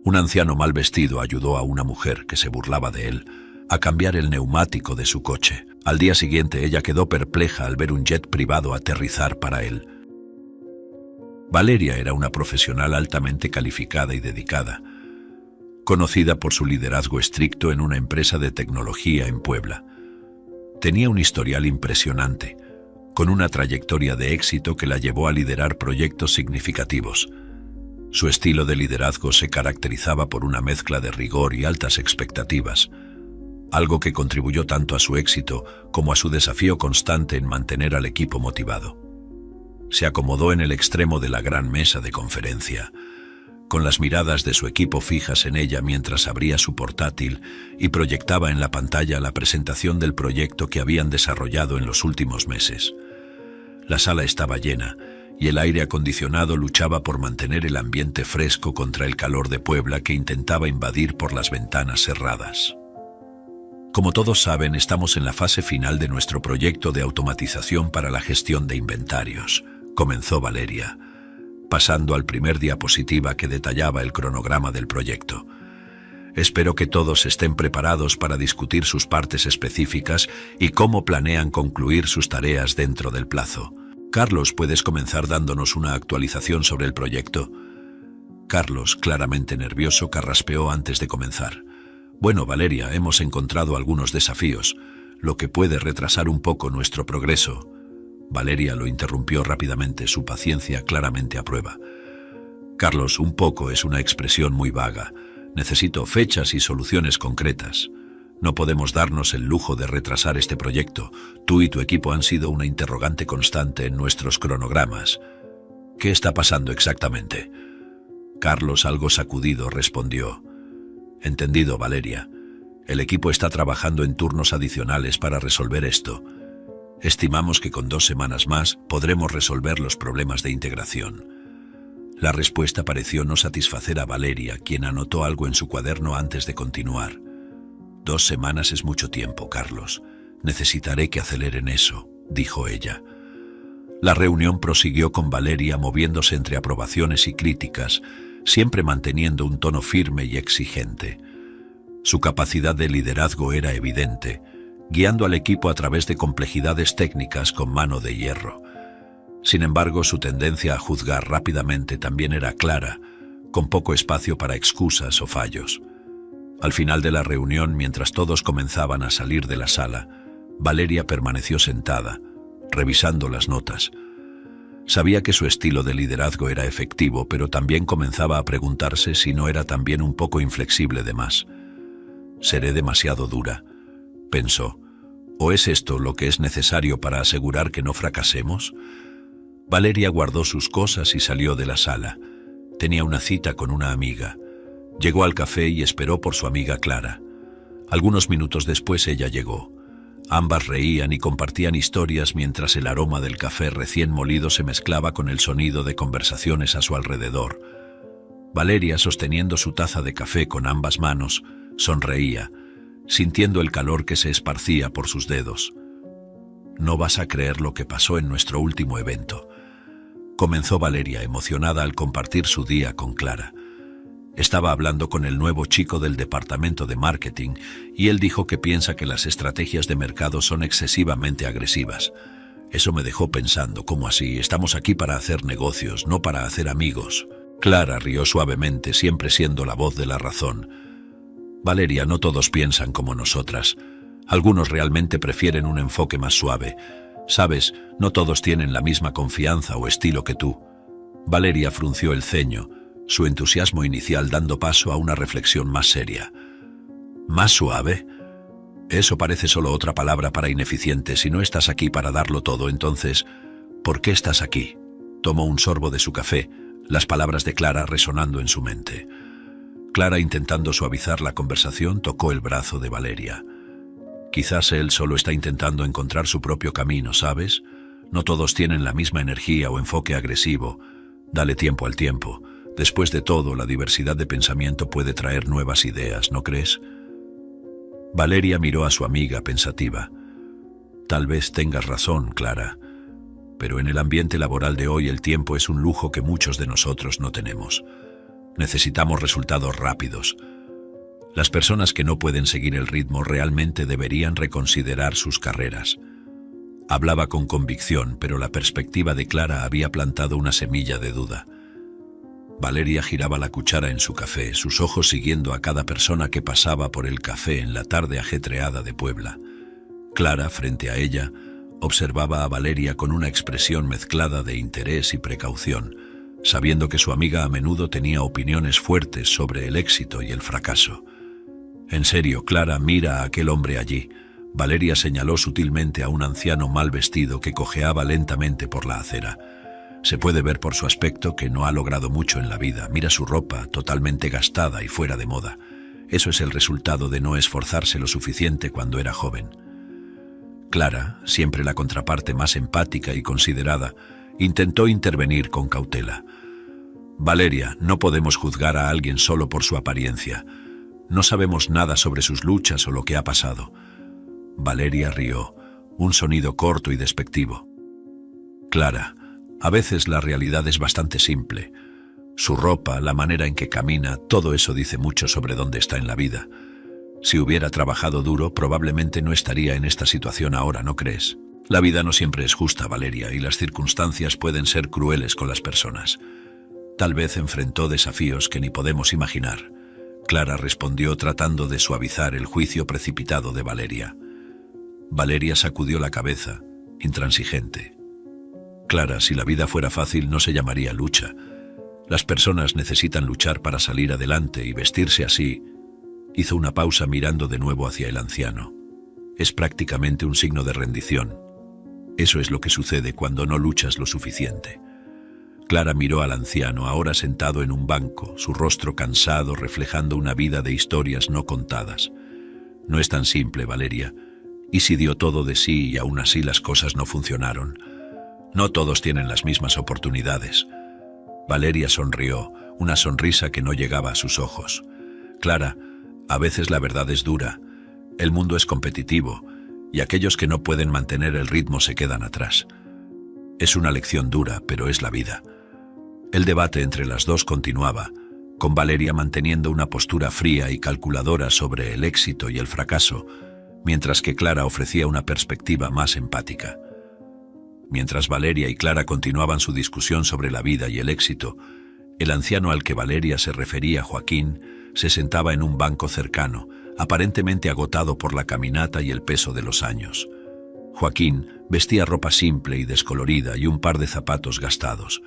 Un anciano mal vestido ayudó a una mujer que se burlaba de él a cambiar el neumático de su coche. Al día siguiente ella quedó perpleja al ver un jet privado aterrizar para él. Valeria era una profesional altamente calificada y dedicada, conocida por su liderazgo estricto en una empresa de tecnología en Puebla. Tenía un historial impresionante, con una trayectoria de éxito que la llevó a liderar proyectos significativos. Su estilo de liderazgo se caracterizaba por una mezcla de rigor y altas expectativas, algo que contribuyó tanto a su éxito como a su desafío constante en mantener al equipo motivado. Se acomodó en el extremo de la gran mesa de conferencia, con las miradas de su equipo fijas en ella mientras abría su portátil y proyectaba en la pantalla la presentación del proyecto que habían desarrollado en los últimos meses. La sala estaba llena y el aire acondicionado luchaba por mantener el ambiente fresco contra el calor de Puebla que intentaba invadir por las ventanas cerradas. Como todos saben, estamos en la fase final de nuestro proyecto de automatización para la gestión de inventarios, comenzó Valeria, pasando al primer diapositiva que detallaba el cronograma del proyecto. Espero que todos estén preparados para discutir sus partes específicas y cómo planean concluir sus tareas dentro del plazo. Carlos, ¿puedes comenzar dándonos una actualización sobre el proyecto? Carlos, claramente nervioso, carraspeó antes de comenzar. Bueno, Valeria, hemos encontrado algunos desafíos, lo que puede retrasar un poco nuestro progreso. Valeria lo interrumpió rápidamente, su paciencia claramente a prueba. Carlos, un poco es una expresión muy vaga. Necesito fechas y soluciones concretas. No podemos darnos el lujo de retrasar este proyecto. Tú y tu equipo han sido una interrogante constante en nuestros cronogramas. ¿Qué está pasando exactamente? Carlos, algo sacudido, respondió. Entendido, Valeria. El equipo está trabajando en turnos adicionales para resolver esto. Estimamos que con 2 semanas más podremos resolver los problemas de integración. La respuesta pareció no satisfacer a Valeria, quien anotó algo en su cuaderno antes de continuar. 2 semanas es mucho tiempo, Carlos. Necesitaré que aceleren eso, dijo ella. La reunión prosiguió con Valeria moviéndose entre aprobaciones y críticas, siempre manteniendo un tono firme y exigente. Su capacidad de liderazgo era evidente, guiando al equipo a través de complejidades técnicas con mano de hierro. Sin embargo, su tendencia a juzgar rápidamente también era clara, con poco espacio para excusas o fallos. Al final de la reunión, mientras todos comenzaban a salir de la sala, Valeria permaneció sentada, revisando las notas. Sabía que su estilo de liderazgo era efectivo, pero también comenzaba a preguntarse si no era también un poco inflexible de más. «Seré demasiado dura», pensó. «¿O es esto lo que es necesario para asegurar que no fracasemos?» Valeria guardó sus cosas y salió de la sala. Tenía una cita con una amiga. Llegó al café y esperó por su amiga Clara. Algunos minutos después ella llegó. Ambas reían y compartían historias mientras el aroma del café recién molido se mezclaba con el sonido de conversaciones a su alrededor. Valeria, sosteniendo su taza de café con ambas manos, sonreía, sintiendo el calor que se esparcía por sus dedos. «No vas a creer lo que pasó en nuestro último evento», comenzó Valeria, emocionada al compartir su día con Clara. Estaba hablando con el nuevo chico del departamento de marketing y él dijo que piensa que las estrategias de mercado son excesivamente agresivas. Eso me dejó pensando, ¿cómo así? Estamos aquí para hacer negocios, no para hacer amigos. Clara rió suavemente, siempre siendo la voz de la razón. Valeria, no todos piensan como nosotras. Algunos realmente prefieren un enfoque más suave. Sabes, no todos tienen la misma confianza o estilo que tú. Valeria frunció el ceño, su entusiasmo inicial dando paso a una reflexión más seria. ¿Más suave? Eso parece solo otra palabra para ineficiente. Si no estás aquí para darlo todo, entonces, ¿por qué estás aquí? Tomó un sorbo de su café, las palabras de Clara resonando en su mente. Clara, intentando suavizar la conversación, tocó el brazo de Valeria. Quizás él solo está intentando encontrar su propio camino, ¿sabes? No todos tienen la misma energía o enfoque agresivo. Dale tiempo al tiempo. Después de todo, la diversidad de pensamiento puede traer nuevas ideas, ¿no crees? Valeria miró a su amiga pensativa. Tal vez tengas razón, Clara, pero en el ambiente laboral de hoy el tiempo es un lujo que muchos de nosotros no tenemos. Necesitamos resultados rápidos. Las personas que no pueden seguir el ritmo realmente deberían reconsiderar sus carreras. Hablaba con convicción, pero la perspectiva de Clara había plantado una semilla de duda. Valeria giraba la cuchara en su café, sus ojos siguiendo a cada persona que pasaba por el café en la tarde ajetreada de Puebla. Clara, frente a ella, observaba a Valeria con una expresión mezclada de interés y precaución, sabiendo que su amiga a menudo tenía opiniones fuertes sobre el éxito y el fracaso. «En serio, Clara, mira a aquel hombre allí». Valeria señaló sutilmente a un anciano mal vestido que cojeaba lentamente por la acera. Se puede ver por su aspecto que no ha logrado mucho en la vida. Mira su ropa, totalmente gastada y fuera de moda. Eso es el resultado de no esforzarse lo suficiente cuando era joven. Clara, siempre la contraparte más empática y considerada, intentó intervenir con cautela. «Valeria, no podemos juzgar a alguien solo por su apariencia. No sabemos nada sobre sus luchas o lo que ha pasado». Valeria rió, un sonido corto y despectivo. «Clara, a veces la realidad es bastante simple. Su ropa, la manera en que camina, todo eso dice mucho sobre dónde está en la vida. Si hubiera trabajado duro, probablemente no estaría en esta situación ahora, ¿no crees? La vida no siempre es justa, Valeria, y las circunstancias pueden ser crueles con las personas. Tal vez enfrentó desafíos que ni podemos imaginar». Clara respondió tratando de suavizar el juicio precipitado de Valeria. Valeria sacudió la cabeza, intransigente. «Clara, si la vida fuera fácil no se llamaría lucha. Las personas necesitan luchar para salir adelante y vestirse así». Hizo una pausa mirando de nuevo hacia el anciano. «Es prácticamente un signo de rendición. Eso es lo que sucede cuando no luchas lo suficiente». Clara miró al anciano, ahora sentado en un banco, su rostro cansado reflejando una vida de historias no contadas. «No es tan simple, Valeria. ¿Y si dio todo de sí y aún así las cosas no funcionaron? No todos tienen las mismas oportunidades». Valeria sonrió, una sonrisa que no llegaba a sus ojos. «Clara, a veces la verdad es dura. El mundo es competitivo y aquellos que no pueden mantener el ritmo se quedan atrás. Es una lección dura, pero es la vida». El debate entre las dos continuaba, con Valeria manteniendo una postura fría y calculadora sobre el éxito y el fracaso, mientras que Clara ofrecía una perspectiva más empática. Mientras Valeria y Clara continuaban su discusión sobre la vida y el éxito, el anciano al que Valeria se refería, Joaquín, se sentaba en un banco cercano, aparentemente agotado por la caminata y el peso de los años. Joaquín vestía ropa simple y descolorida y un par de zapatos gastados.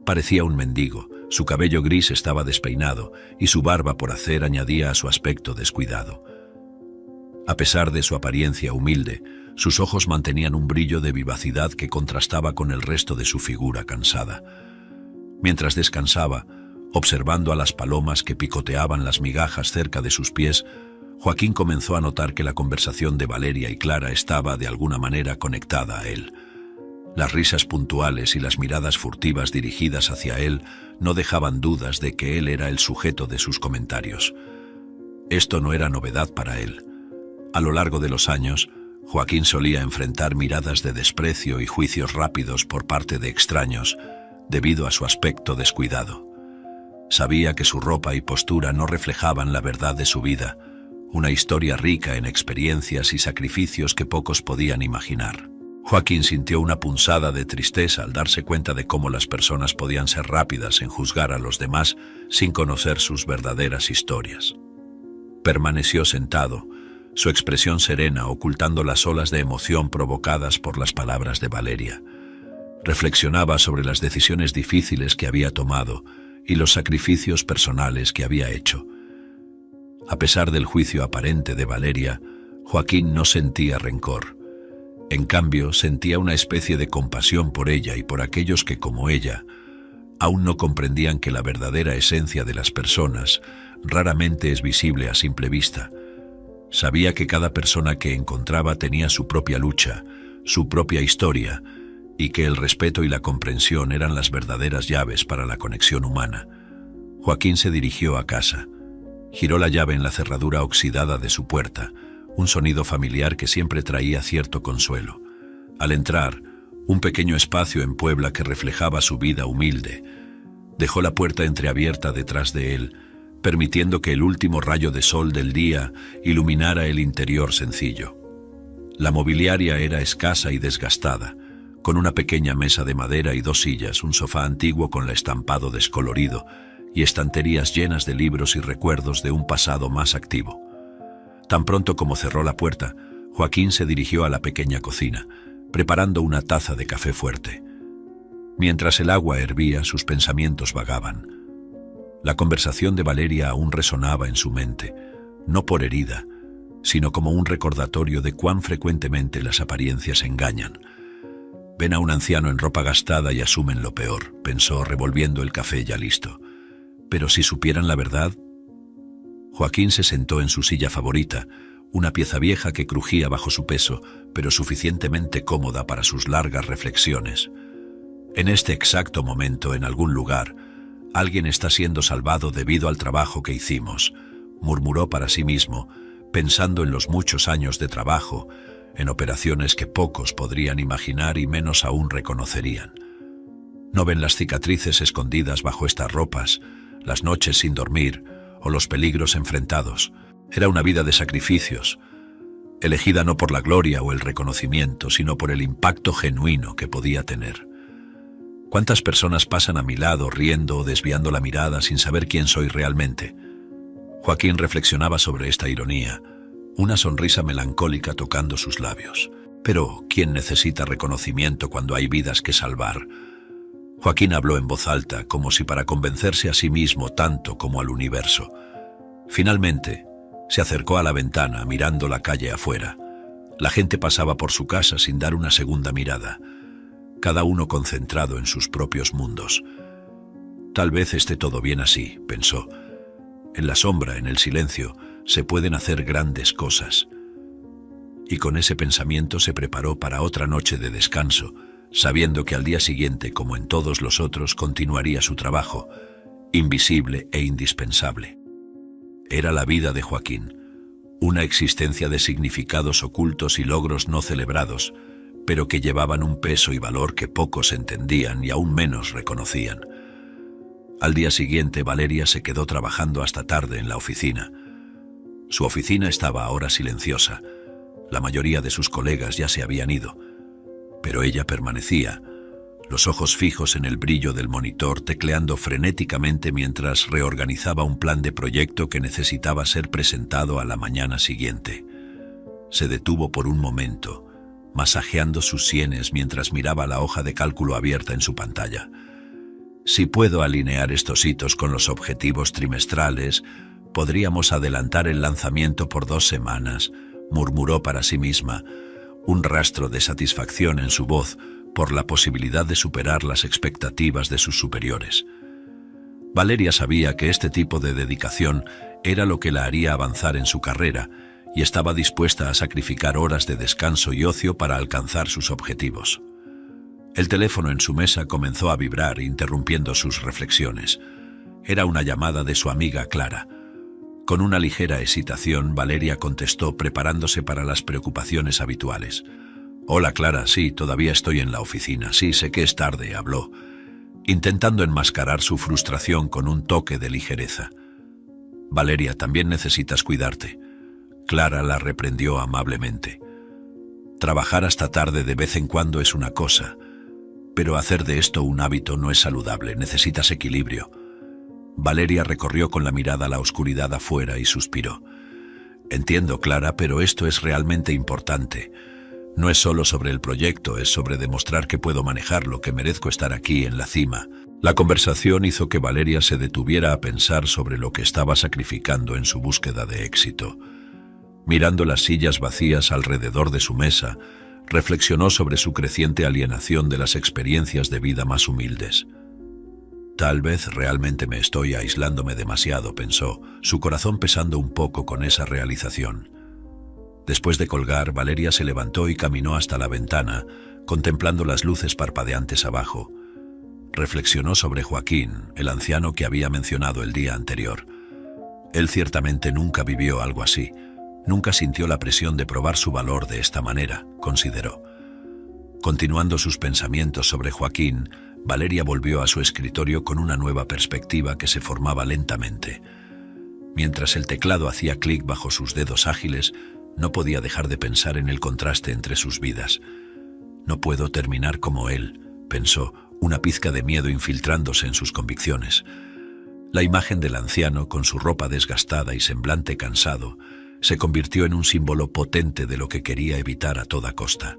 Parecía un mendigo, su cabello gris estaba despeinado y su barba por hacer añadía a su aspecto descuidado. A pesar de su apariencia humilde, sus ojos mantenían un brillo de vivacidad que contrastaba con el resto de su figura cansada. Mientras descansaba, observando a las palomas que picoteaban las migajas cerca de sus pies, Joaquín comenzó a notar que la conversación de Valeria y Clara estaba de alguna manera conectada a él. Las risas puntuales y las miradas furtivas dirigidas hacia él no dejaban dudas de que él era el sujeto de sus comentarios. Esto no era novedad para él. A lo largo de los años, Joaquín solía enfrentar miradas de desprecio y juicios rápidos por parte de extraños, debido a su aspecto descuidado. Sabía que su ropa y postura no reflejaban la verdad de su vida, una historia rica en experiencias y sacrificios que pocos podían imaginar. Joaquín sintió una punzada de tristeza al darse cuenta de cómo las personas podían ser rápidas en juzgar a los demás sin conocer sus verdaderas historias. Permaneció sentado, su expresión serena ocultando las olas de emoción provocadas por las palabras de Valeria. Reflexionaba sobre las decisiones difíciles que había tomado y los sacrificios personales que había hecho. A pesar del juicio aparente de Valeria, Joaquín no sentía rencor. En cambio, sentía una especie de compasión por ella y por aquellos que, como ella, aún no comprendían que la verdadera esencia de las personas raramente es visible a simple vista. Sabía que cada persona que encontraba tenía su propia lucha, su propia historia, y que el respeto y la comprensión eran las verdaderas llaves para la conexión humana. Joaquín se dirigió a casa. Giró la llave en la cerradura oxidada de su puerta, un sonido familiar que siempre traía cierto consuelo. Al entrar, un pequeño espacio en Puebla que reflejaba su vida humilde. Dejó la puerta entreabierta detrás de él, permitiendo que el último rayo de sol del día iluminara el interior sencillo. La mobiliaria era escasa y desgastada, con una pequeña mesa de madera y 2 sillas, un sofá antiguo con el estampado descolorido y estanterías llenas de libros y recuerdos de un pasado más activo. Tan pronto como cerró la puerta, Joaquín se dirigió a la pequeña cocina, preparando una taza de café fuerte. Mientras el agua hervía, sus pensamientos vagaban. La conversación de Valeria aún resonaba en su mente, no por herida, sino como un recordatorio de cuán frecuentemente las apariencias engañan. Ven a un anciano en ropa gastada y asumen lo peor, pensó, revolviendo el café ya listo. Pero si supieran la verdad... Joaquín se sentó en su silla favorita, una pieza vieja que crujía bajo su peso, pero suficientemente cómoda para sus largas reflexiones. En este exacto momento, en algún lugar, alguien está siendo salvado debido al trabajo que hicimos, murmuró para sí mismo, pensando en los muchos años de trabajo, en operaciones que pocos podrían imaginar y menos aún reconocerían. ¿No ven las cicatrices escondidas bajo estas ropas, las noches sin dormir o los peligros enfrentados? Era una vida de sacrificios, elegida no por la gloria o el reconocimiento, sino por el impacto genuino que podía tener. ¿Cuántas personas pasan a mi lado riendo o desviando la mirada sin saber quién soy realmente? Joaquín reflexionaba sobre esta ironía, una sonrisa melancólica tocando sus labios. Pero, ¿quién necesita reconocimiento cuando hay vidas que salvar? Joaquín habló en voz alta, como si para convencerse a sí mismo tanto como al universo. Finalmente, se acercó a la ventana, mirando la calle afuera. La gente pasaba por su casa sin dar una segunda mirada, cada uno concentrado en sus propios mundos. Tal vez esté todo bien así, pensó. En la sombra, en el silencio, se pueden hacer grandes cosas. Y con ese pensamiento se preparó para otra noche de descanso, sabiendo que al día siguiente, como en todos los otros, continuaría su trabajo, invisible e indispensable. Era la vida de Joaquín, una existencia de significados ocultos y logros no celebrados, pero que llevaban un peso y valor que pocos entendían y aún menos reconocían. Al día siguiente, Valeria se quedó trabajando hasta tarde en la oficina. Su oficina estaba ahora silenciosa. La mayoría de sus colegas ya se habían ido, pero ella permanecía, los ojos fijos en el brillo del monitor, tecleando frenéticamente mientras reorganizaba un plan de proyecto que necesitaba ser presentado a la mañana siguiente. Se detuvo por un momento, masajeando sus sienes mientras miraba la hoja de cálculo abierta en su pantalla. Si puedo alinear estos hitos con los objetivos trimestrales, podríamos adelantar el lanzamiento por 2 semanas, murmuró para sí misma, un rastro de satisfacción en su voz por la posibilidad de superar las expectativas de sus superiores. Valeria sabía que este tipo de dedicación era lo que la haría avanzar en su carrera y estaba dispuesta a sacrificar horas de descanso y ocio para alcanzar sus objetivos. El teléfono en su mesa comenzó a vibrar, interrumpiendo sus reflexiones. Era una llamada de su amiga Clara. Con una ligera hesitación, Valeria contestó, preparándose para las preocupaciones habituales. «Hola, Clara, sí, todavía estoy en la oficina. Sí, sé que es tarde», habló, intentando enmascarar su frustración con un toque de ligereza. «Valeria, también necesitas cuidarte». Clara la reprendió amablemente. «Trabajar hasta tarde de vez en cuando es una cosa, pero hacer de esto un hábito no es saludable. Necesitas equilibrio». Valeria recorrió con la mirada la oscuridad afuera y suspiró. «Entiendo, Clara, pero esto es realmente importante. No es solo sobre el proyecto, es sobre demostrar que puedo manejarlo, que merezco estar aquí en la cima». La conversación hizo que Valeria se detuviera a pensar sobre lo que estaba sacrificando en su búsqueda de éxito. Mirando las sillas vacías alrededor de su mesa, reflexionó sobre su creciente alienación de las experiencias de vida más humildes. «Tal vez realmente me estoy aislándome demasiado», pensó, su corazón pesando un poco con esa realización. Después de colgar, Valeria se levantó y caminó hasta la ventana, contemplando las luces parpadeantes abajo. Reflexionó sobre Joaquín, el anciano que había mencionado el día anterior. Él ciertamente nunca vivió algo así, nunca sintió la presión de probar su valor de esta manera, consideró. Continuando sus pensamientos sobre Joaquín, Valeria volvió a su escritorio con una nueva perspectiva que se formaba lentamente. Mientras el teclado hacía clic bajo sus dedos ágiles, no podía dejar de pensar en el contraste entre sus vidas. No puedo terminar como él, pensó, una pizca de miedo infiltrándose en sus convicciones. La imagen del anciano, con su ropa desgastada y semblante cansado, se convirtió en un símbolo potente de lo que quería evitar a toda costa.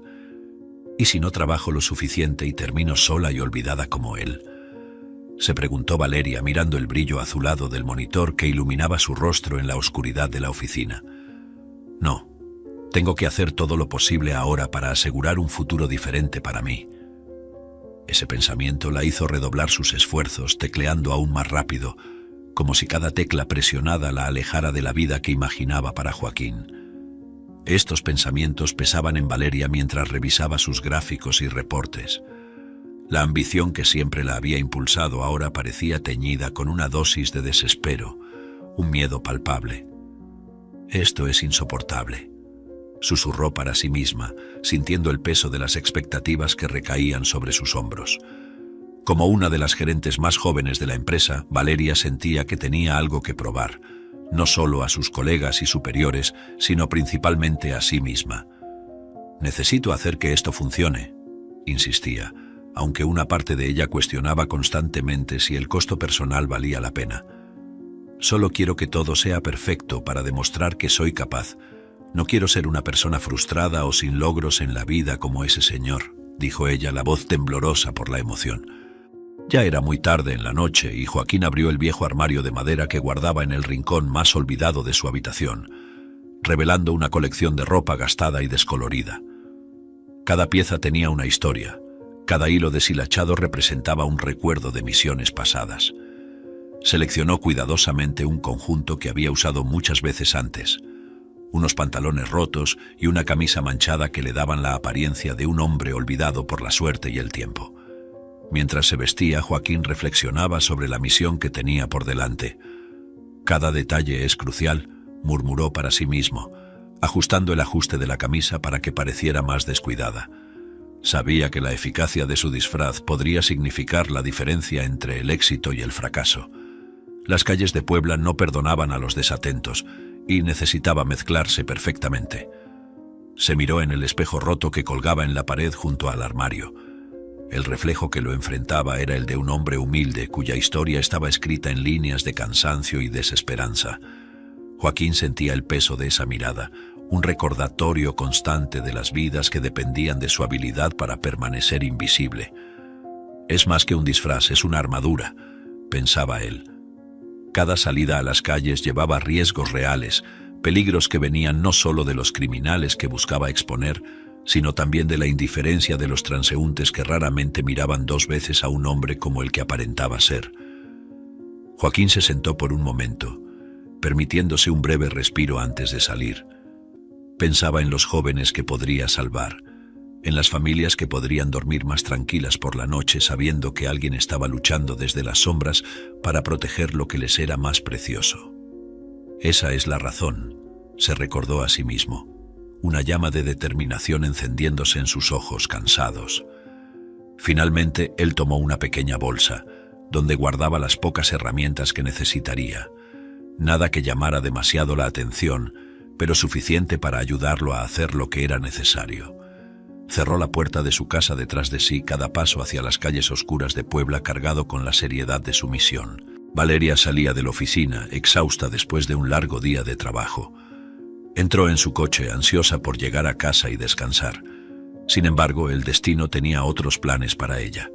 ¿Y si no trabajo lo suficiente y termino sola y olvidada como él?, se preguntó Valeria mirando el brillo azulado del monitor que iluminaba su rostro en la oscuridad de la oficina. No, tengo que hacer todo lo posible ahora para asegurar un futuro diferente para mí. Ese pensamiento la hizo redoblar sus esfuerzos, tecleando aún más rápido, como si cada tecla presionada la alejara de la vida que imaginaba para Joaquín. Estos pensamientos pesaban en Valeria mientras revisaba sus gráficos y reportes. La ambición que siempre la había impulsado ahora parecía teñida con una dosis de desespero, un miedo palpable. «Esto es insoportable», susurró para sí misma, sintiendo el peso de las expectativas que recaían sobre sus hombros. Como una de las gerentes más jóvenes de la empresa, Valeria sentía que tenía algo que probar, no solo a sus colegas y superiores, sino principalmente a sí misma. «Necesito hacer que esto funcione», insistía, aunque una parte de ella cuestionaba constantemente si el costo personal valía la pena. «Solo quiero que todo sea perfecto para demostrar que soy capaz. No quiero ser una persona frustrada o sin logros en la vida como ese señor», dijo ella, la voz temblorosa por la emoción. Ya era muy tarde en la noche y Joaquín abrió el viejo armario de madera que guardaba en el rincón más olvidado de su habitación, revelando una colección de ropa gastada y descolorida. Cada pieza tenía una historia, cada hilo deshilachado representaba un recuerdo de misiones pasadas. Seleccionó cuidadosamente un conjunto que había usado muchas veces antes, unos pantalones rotos y una camisa manchada que le daban la apariencia de un hombre olvidado por la suerte y el tiempo. Mientras se vestía, Joaquín reflexionaba sobre la misión que tenía por delante. «Cada detalle es crucial», murmuró para sí mismo, ajustando el ajuste de la camisa para que pareciera más descuidada. Sabía que la eficacia de su disfraz podría significar la diferencia entre el éxito y el fracaso. Las calles de Puebla no perdonaban a los desatentos y necesitaba mezclarse perfectamente. Se miró en el espejo roto que colgaba en la pared junto al armario. El reflejo que lo enfrentaba era el de un hombre humilde cuya historia estaba escrita en líneas de cansancio y desesperanza. Joaquín sentía el peso de esa mirada, un recordatorio constante de las vidas que dependían de su habilidad para permanecer invisible. «Es más que un disfraz, es una armadura», pensaba él. Cada salida a las calles llevaba riesgos reales, peligros que venían no solo de los criminales que buscaba exponer, sino también de la indiferencia de los transeúntes que raramente miraban dos veces a un hombre como el que aparentaba ser. Joaquín se sentó por un momento, permitiéndose un breve respiro antes de salir. Pensaba en los jóvenes que podría salvar, en las familias que podrían dormir más tranquilas por la noche sabiendo que alguien estaba luchando desde las sombras para proteger lo que les era más precioso. «Esa es la razón», se recordó a sí mismo, una llama de determinación encendiéndose en sus ojos cansados. Finalmente, él tomó una pequeña bolsa, donde guardaba las pocas herramientas que necesitaría. Nada que llamara demasiado la atención, pero suficiente para ayudarlo a hacer lo que era necesario. Cerró la puerta de su casa detrás de sí, cada paso hacia las calles oscuras de Puebla cargado con la seriedad de su misión. Valeria salía de la oficina, exhausta después de un largo día de trabajo. Entró en su coche, ansiosa por llegar a casa y descansar. Sin embargo, el destino tenía otros planes para ella.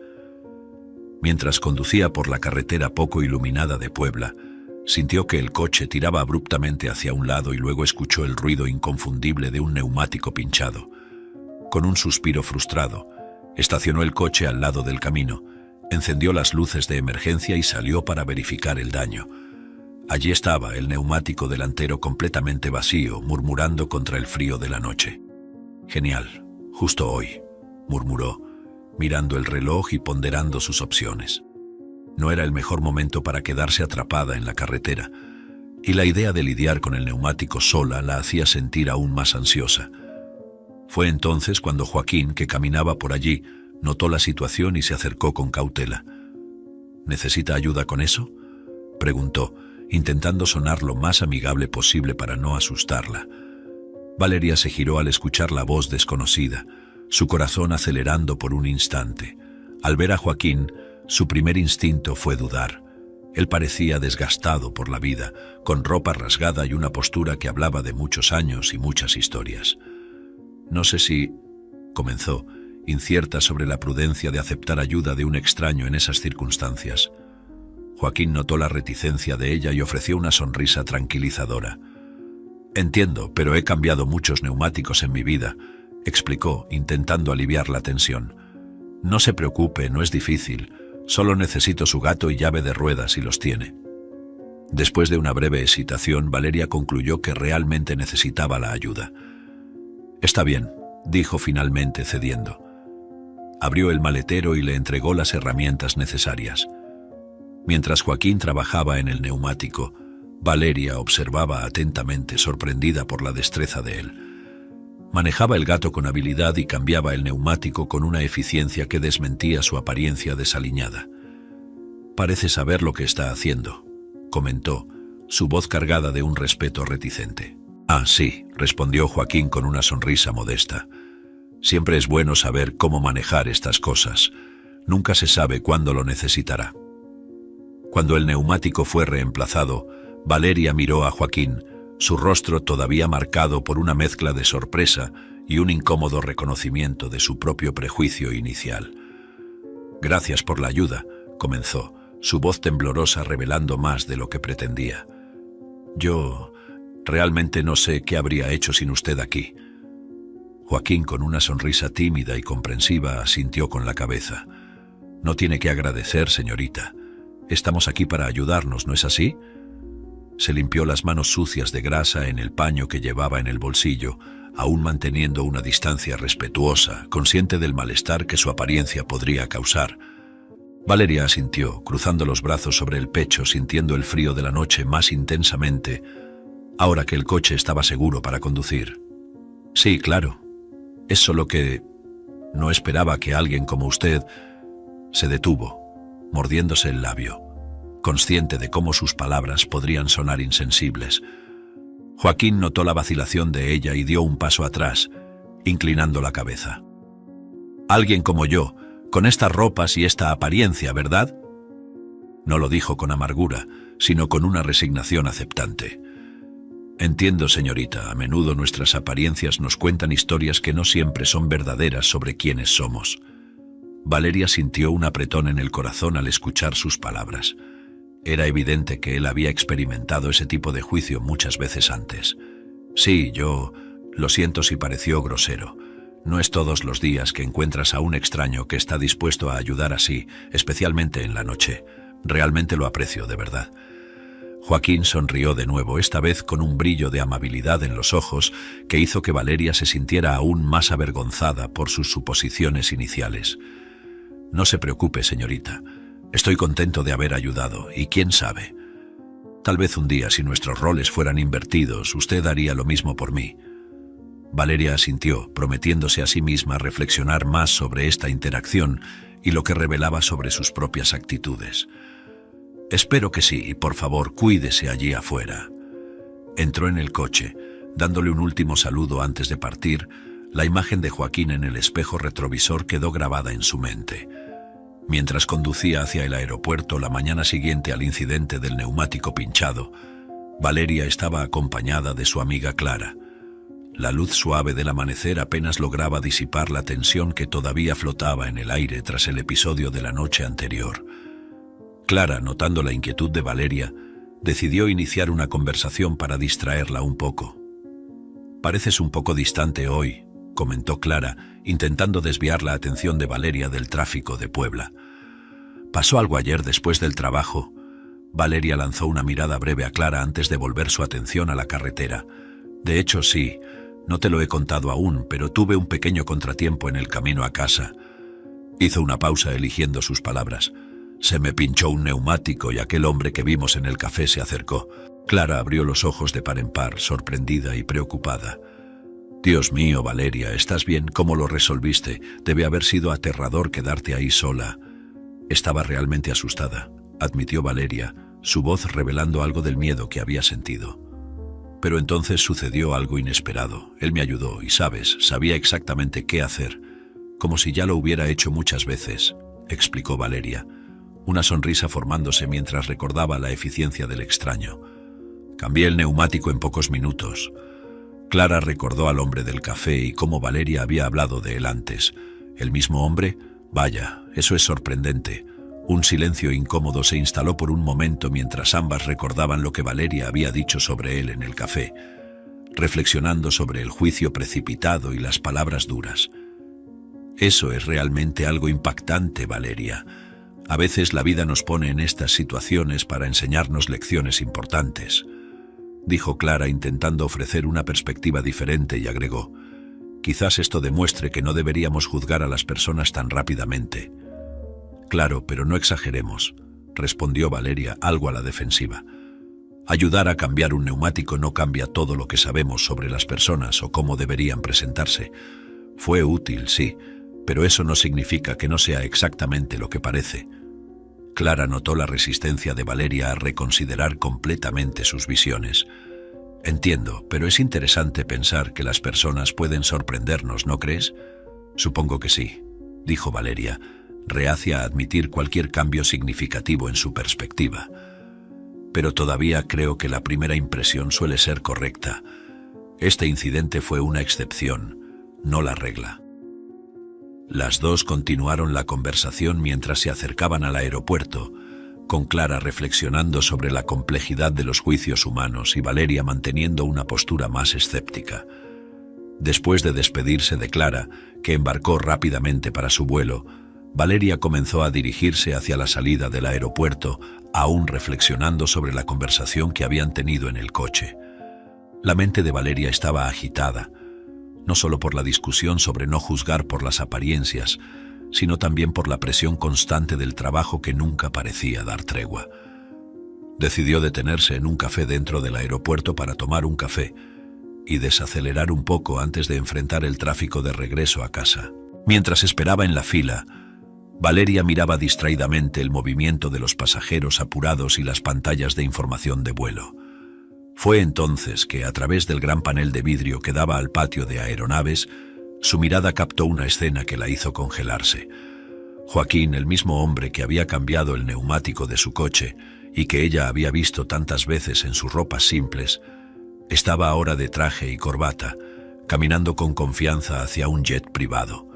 Mientras conducía por la carretera poco iluminada de Puebla, sintió que el coche tiraba abruptamente hacia un lado y luego escuchó el ruido inconfundible de un neumático pinchado. Con un suspiro frustrado, estacionó el coche al lado del camino, encendió las luces de emergencia y salió para verificar el daño. Allí estaba el neumático delantero completamente vacío, murmurando contra el frío de la noche. «Genial, justo hoy», murmuró, mirando el reloj y ponderando sus opciones. No era el mejor momento para quedarse atrapada en la carretera, y la idea de lidiar con el neumático sola la hacía sentir aún más ansiosa. Fue entonces cuando Joaquín, que caminaba por allí, Notó la situación y se acercó con cautela. ¿Necesita ayuda con eso?, preguntó, intentando sonar lo más amigable posible para no asustarla. Valeria se giró al escuchar la voz desconocida, su corazón acelerando por un instante. Al ver a Joaquín, su primer instinto fue dudar. Él parecía desgastado por la vida, con ropa rasgada y una postura que hablaba de muchos años y muchas historias. «No sé si», comenzó, incierta sobre la prudencia de aceptar ayuda de un extraño en esas circunstancias. Joaquín notó la reticencia de ella y ofreció una sonrisa tranquilizadora. «Entiendo, pero he cambiado muchos neumáticos en mi vida», explicó, intentando aliviar la tensión. «No se preocupe, no es difícil. Solo necesito su gato y llave de ruedas si los tiene». Después de una breve hesitación, Valeria concluyó que realmente necesitaba la ayuda. «Está bien», dijo finalmente, cediendo. Abrió el maletero y le entregó las herramientas necesarias. Mientras Joaquín trabajaba en el neumático, Valeria observaba atentamente, sorprendida por la destreza de él. Manejaba el gato con habilidad y cambiaba el neumático con una eficiencia que desmentía su apariencia desaliñada. «Parece saber lo que está haciendo», comentó, su voz cargada de un respeto reticente. «Ah, sí», respondió Joaquín con una sonrisa modesta. «Siempre es bueno saber cómo manejar estas cosas. Nunca se sabe cuándo lo necesitará». Cuando el neumático fue reemplazado, Valeria miró a Joaquín, su rostro todavía marcado por una mezcla de sorpresa y un incómodo reconocimiento de su propio prejuicio inicial. «Gracias por la ayuda», comenzó, su voz temblorosa revelando más de lo que pretendía. «Yo realmente no sé qué habría hecho sin usted aquí». Joaquín, con una sonrisa tímida y comprensiva, asintió con la cabeza. «No tiene que agradecer, señorita. Estamos aquí para ayudarnos, ¿no es así?». Se limpió las manos sucias de grasa en el paño que llevaba en el bolsillo, aún manteniendo una distancia respetuosa, consciente del malestar que su apariencia podría causar. Valeria asintió, cruzando los brazos sobre el pecho, sintiendo el frío de la noche más intensamente, ahora que el coche estaba seguro para conducir. «Sí, claro. Es solo que no esperaba que alguien como usted…». Se detuvo, mordiéndose el labio, consciente de cómo sus palabras podrían sonar insensibles. Joaquín notó la vacilación de ella y dio un paso atrás, inclinando la cabeza. «Alguien como yo, con estas ropas y esta apariencia, ¿verdad?». No lo dijo con amargura, sino con una resignación aceptante. «Entiendo, señorita, a menudo nuestras apariencias nos cuentan historias que no siempre son verdaderas sobre quiénes somos». Valeria sintió un apretón en el corazón al escuchar sus palabras. Era evidente que él había experimentado ese tipo de juicio muchas veces antes. «Sí, yo… lo siento si pareció grosero. No es todos los días que encuentras a un extraño que está dispuesto a ayudar así, especialmente en la noche. Realmente lo aprecio, de verdad». Joaquín sonrió de nuevo, esta vez con un brillo de amabilidad en los ojos que hizo que Valeria se sintiera aún más avergonzada por sus suposiciones iniciales. «No se preocupe, señorita. Estoy contento de haber ayudado, y quién sabe. Tal vez un día, si nuestros roles fueran invertidos, usted haría lo mismo por mí». Valeria asintió, prometiéndose a sí misma reflexionar más sobre esta interacción y lo que revelaba sobre sus propias actitudes. «Espero que sí, y por favor, cuídese allí afuera». Entró en el coche, dándole un último saludo antes de partir. La imagen de Joaquín en el espejo retrovisor quedó grabada en su mente. Mientras conducía hacia el aeropuerto la mañana siguiente al incidente del neumático pinchado, Valeria estaba acompañada de su amiga Clara. La luz suave del amanecer apenas lograba disipar la tensión que todavía flotaba en el aire tras el episodio de la noche anterior. Clara, notando la inquietud de Valeria, decidió iniciar una conversación para distraerla un poco. «Pareces un poco distante hoy», comentó Clara, intentando desviar la atención de Valeria del tráfico de Puebla. «¿Pasó algo ayer después del trabajo?». Valeria lanzó una mirada breve a Clara antes de volver su atención a la carretera. «De hecho, sí. No te lo he contado aún, pero tuve un pequeño contratiempo en el camino a casa». Hizo una pausa eligiendo sus palabras. «Se me pinchó un neumático y aquel hombre que vimos en el café se acercó». Clara abrió los ojos de par en par, sorprendida y preocupada. Dios mío, Valeria, ¿estás bien? ¿Cómo lo resolviste? Debe haber sido aterrador quedarte ahí sola. Estaba realmente asustada, admitió Valeria, su voz revelando algo del miedo que había sentido. Pero entonces sucedió algo inesperado. Él me ayudó y, sabes, sabía exactamente qué hacer, como si ya lo hubiera hecho muchas veces, explicó Valeria, una sonrisa formándose mientras recordaba la eficiencia del extraño. Cambié el neumático en pocos minutos. Clara recordó al hombre del café y cómo Valeria había hablado de él antes. ¿El mismo hombre? Vaya, eso es sorprendente. Un silencio incómodo se instaló por un momento mientras ambas recordaban lo que Valeria había dicho sobre él en el café, reflexionando sobre el juicio precipitado y las palabras duras. Eso es realmente algo impactante, Valeria. A veces la vida nos pone en estas situaciones para enseñarnos lecciones importantes, dijo Clara intentando ofrecer una perspectiva diferente y agregó, quizás esto demuestre que no deberíamos juzgar a las personas tan rápidamente. Claro, pero no exageremos, respondió Valeria algo a la defensiva. Ayudar a cambiar un neumático no cambia todo lo que sabemos sobre las personas o cómo deberían presentarse. Fue útil, sí, pero eso no significa que no sea exactamente lo que parece. Clara notó la resistencia de Valeria a reconsiderar completamente sus visiones. Entiendo, pero es interesante pensar que las personas pueden sorprendernos, ¿no crees? Supongo que sí, dijo Valeria, reacia a admitir cualquier cambio significativo en su perspectiva. Pero todavía creo que la primera impresión suele ser correcta. Este incidente fue una excepción, no la regla. Las dos continuaron la conversación mientras se acercaban al aeropuerto, con Clara reflexionando sobre la complejidad de los juicios humanos y Valeria manteniendo una postura más escéptica. Después de despedirse de Clara, que embarcó rápidamente para su vuelo, Valeria comenzó a dirigirse hacia la salida del aeropuerto, aún reflexionando sobre la conversación que habían tenido en el coche. La mente de Valeria estaba agitada, no solo por la discusión sobre no juzgar por las apariencias, sino también por la presión constante del trabajo que nunca parecía dar tregua. Decidió detenerse en un café dentro del aeropuerto para tomar un café y desacelerar un poco antes de enfrentar el tráfico de regreso a casa. Mientras esperaba en la fila, Valeria miraba distraídamente el movimiento de los pasajeros apurados y las pantallas de información de vuelo. Fue entonces que, a través del gran panel de vidrio que daba al patio de aeronaves, su mirada captó una escena que la hizo congelarse. Joaquín, el mismo hombre que había cambiado el neumático de su coche y que ella había visto tantas veces en sus ropas simples, estaba ahora de traje y corbata, caminando con confianza hacia un jet privado.